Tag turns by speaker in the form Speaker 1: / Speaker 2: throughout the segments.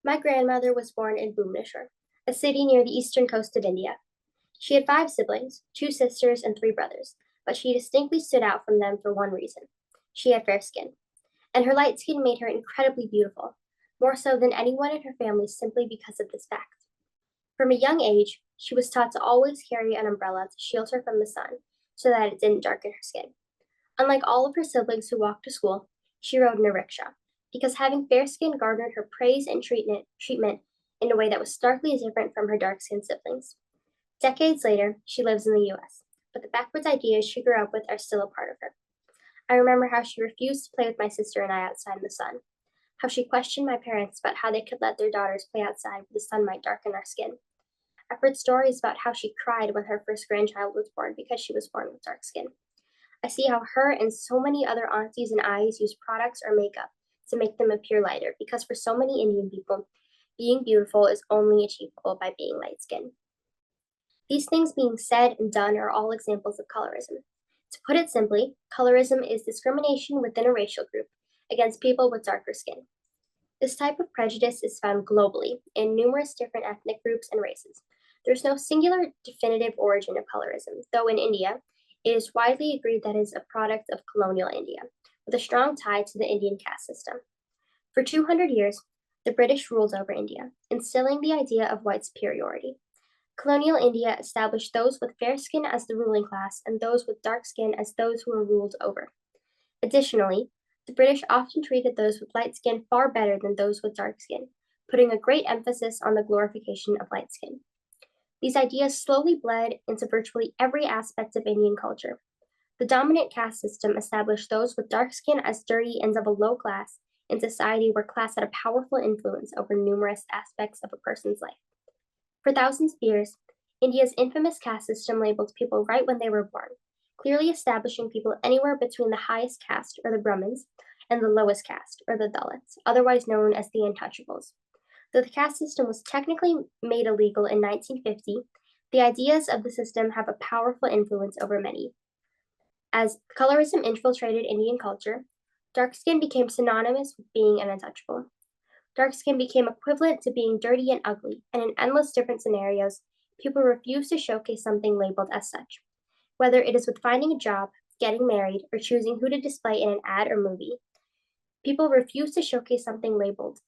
Speaker 1: My grandmother was born in Bhubaneswar, a city near the eastern coast of India. She had five siblings, two sisters and three brothers, but she distinctly stood out from them for one reason. She had fair skin, and her light skin made her incredibly beautiful, more so than anyone in her family simply because of this fact. From a young age, she was taught to always carry an umbrella to shield her from the sun so that it didn't darken her skin. Unlike all of her siblings who walked to school, she rode in a rickshaw, because having fair skin garnered her praise and treatment in a way that was starkly different from her dark skinned siblings. Decades later, she lives in the US, but the backwards ideas she grew up with are still a part of her. I remember how she refused to play with my sister and I outside in the sun, how she questioned my parents about how they could let their daughters play outside where the sun might darken our skin. I've heard stories about how she cried when her first grandchild was born because she was born with dark skin. I see how her and so many other aunties and aunties use products or makeup to make them appear lighter because for so many Indian people, being beautiful is only achievable by being light skinned. These things being said and done are all examples of colorism. To put it simply, colorism is discrimination within a racial group against people with darker skin. This type of prejudice is found globally in numerous different ethnic groups and races. There's no singular definitive origin of colorism, though in India, it is widely agreed that it is a product of colonial India, with a strong tie to the Indian caste system. For 200 years, the British ruled over India, instilling the idea of white superiority. Colonial India established those with fair skin as the ruling class and those with dark skin as those who were ruled over. Additionally, the British often treated those with light skin far better than those with dark skin, putting a great emphasis on the glorification of light skin. These ideas slowly bled into virtually every aspect of Indian culture. The dominant caste system established those with dark skin as dirty and of a low class in society where class had a powerful influence over numerous aspects of a person's life. For thousands of years, India's infamous caste system labeled people right when they were born, clearly establishing people anywhere between the highest caste, or the Brahmins, and the lowest caste, or the Dalits, otherwise known as the Untouchables. Though the caste system was technically made illegal in 1950, the ideas of the system have a powerful influence over many. As colorism infiltrated Indian culture, dark skin became synonymous with being an untouchable. Dark skin became equivalent to being dirty and ugly, and in endless different scenarios, people refuse to showcase something labeled as such. Whether it is with finding a job, getting married, or choosing who to display in an ad or movie, people refuse to showcase something labeled.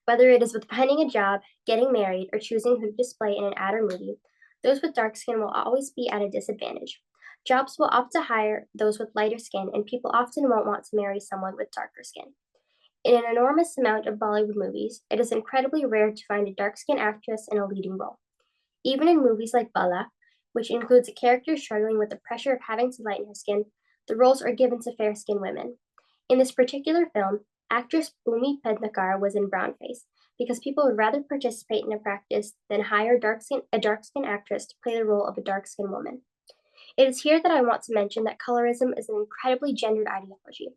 Speaker 1: Whether it is with finding a job, getting married, or choosing who to display in an ad or movie, those with dark skin will always be at a disadvantage. Jobs will opt to hire those with lighter skin, and people often won't want to marry someone with darker skin. In an enormous amount of Bollywood movies, it is incredibly rare to find a dark-skinned actress in a leading role. Even in movies like Bala, which includes a character struggling with the pressure of having to lighten her skin, the roles are given to fair-skinned women. In this particular film, actress Bhumi Pednekar was in brownface because people would rather participate in a practice than hire a dark-skinned actress to play the role of a dark-skinned woman. It is here that I want to mention that colorism is an incredibly gendered ideology.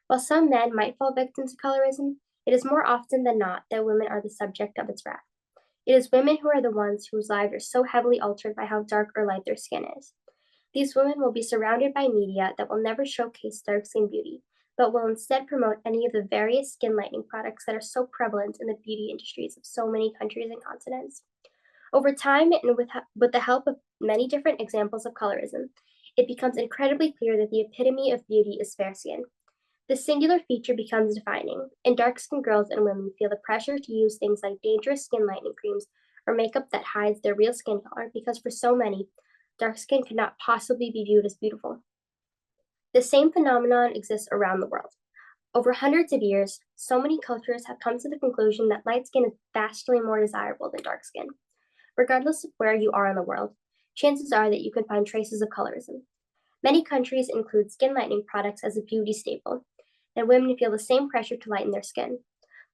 Speaker 1: While some men might fall victim to colorism, it is more often than not that women are the subject of its wrath. It is women who are the ones whose lives are so heavily altered by how dark or light their skin is. These women will be surrounded by media that will never showcase dark skin beauty, but will instead promote any of the various skin lightening products that are so prevalent in the beauty industries of so many countries and continents. Over time, and with the help of many different examples of colorism, it becomes incredibly clear that the epitome of beauty is fair skin. This singular feature becomes defining, and dark-skinned girls and women feel the pressure to use things like dangerous skin lightening creams or makeup that hides their real skin color because for so many, dark skin could not possibly be viewed as beautiful. The same phenomenon exists around the world. Over hundreds of years, so many cultures have come to the conclusion that light skin is vastly more desirable than dark skin. Regardless of where you are in the world, chances are that you can find traces of colorism. Many countries include skin lightening products as a beauty staple, and women feel the same pressure to lighten their skin.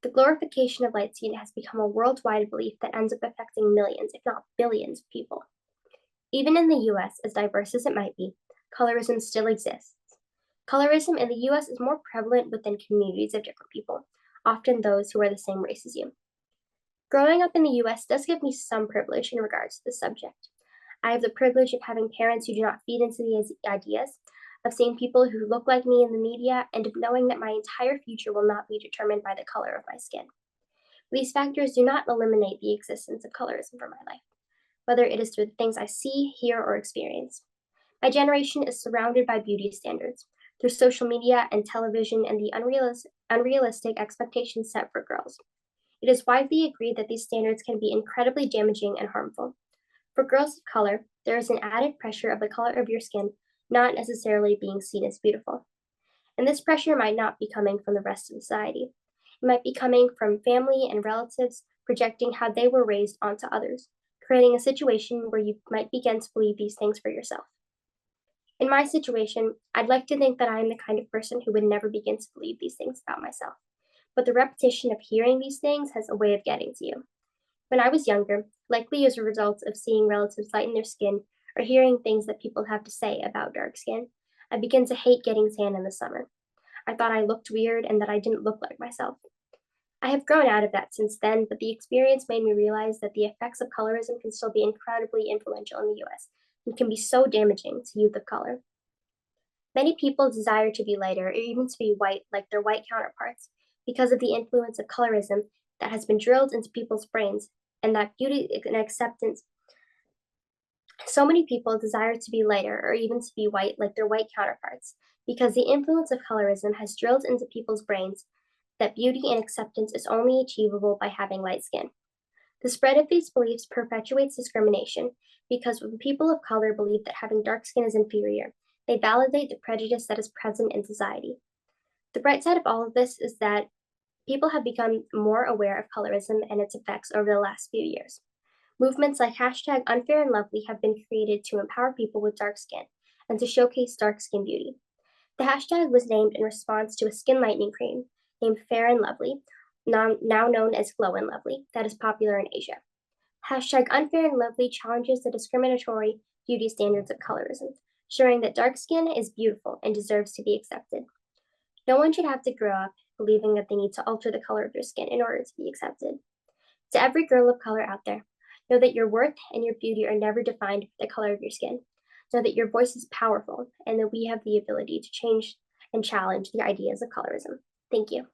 Speaker 1: The glorification of light skin has become a worldwide belief that ends up affecting millions, if not billions, of people. Even in the US, as diverse as it might be, colorism still exists. Colorism in the US is more prevalent within communities of different people, often those who are the same race as you. Growing up in the US does give me some privilege in regards to this subject. I have the privilege of having parents who do not feed into these ideas, of seeing people who look like me in the media, and of knowing that my entire future will not be determined by the color of my skin. These factors do not eliminate the existence of colorism from my life, whether it is through the things I see, hear, or experience. My generation is surrounded by beauty standards through social media and television and the unrealistic expectations set for girls. It is widely agreed that these standards can be incredibly damaging and harmful. For girls of color, there is an added pressure of the color of your skin not necessarily being seen as beautiful. And this pressure might not be coming from the rest of society. It might be coming from family and relatives projecting how they were raised onto others, creating a situation where you might begin to believe these things for yourself. In my situation, I'd like to think that I am the kind of person who would never begin to believe these things about myself. But the repetition of hearing these things has a way of getting to you. When I was younger, likely as a result of seeing relatives lighten their skin or hearing things that people have to say about dark skin, I began to hate getting tan in the summer. I thought I looked weird and that I didn't look like myself. I have grown out of that since then, but the experience made me realize that the effects of colorism can still be incredibly influential in the US and can be so damaging to youth of color. Many people desire to be lighter or even to be white like their white counterparts because of the influence of colorism that has been drilled into people's brains and that beauty and acceptance. So many people desire to be lighter or even to be white like their white counterparts because the influence of colorism has drilled into people's brains that beauty and acceptance is only achievable by having light skin. The spread of these beliefs perpetuates discrimination because when people of color believe that having dark skin is inferior, they validate the prejudice that is present in society. The bright side of all of this is that people have become more aware of colorism and its effects over the last few years. Movements like hashtag Unfair and Lovely have been created to empower people with dark skin and to showcase dark skin beauty. The hashtag was named in response to a skin lightening cream named Fair and Lovely, now known as Glow and Lovely, that is popular in Asia. Hashtag Unfair and Lovely challenges the discriminatory beauty standards of colorism, showing that dark skin is beautiful and deserves to be accepted. No one should have to grow up believing that they need to alter the color of their skin in order to be accepted. To every girl of color out there, know that your worth and your beauty are never defined by the color of your skin. Know that your voice is powerful and that we have the ability to change and challenge the ideas of colorism. Thank you.